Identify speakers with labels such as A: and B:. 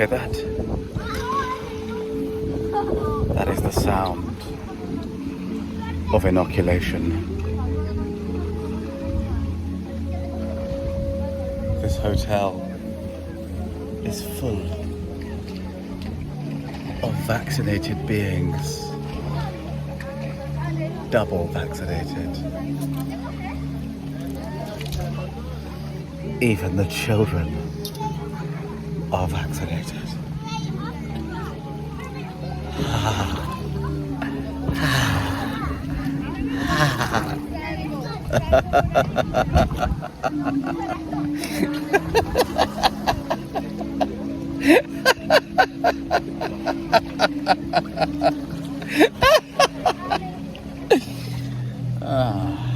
A: hear that? That is the sound of inoculation. This hotel is full of vaccinated beings. Double vaccinated. Even the children are vaccinated. Ah.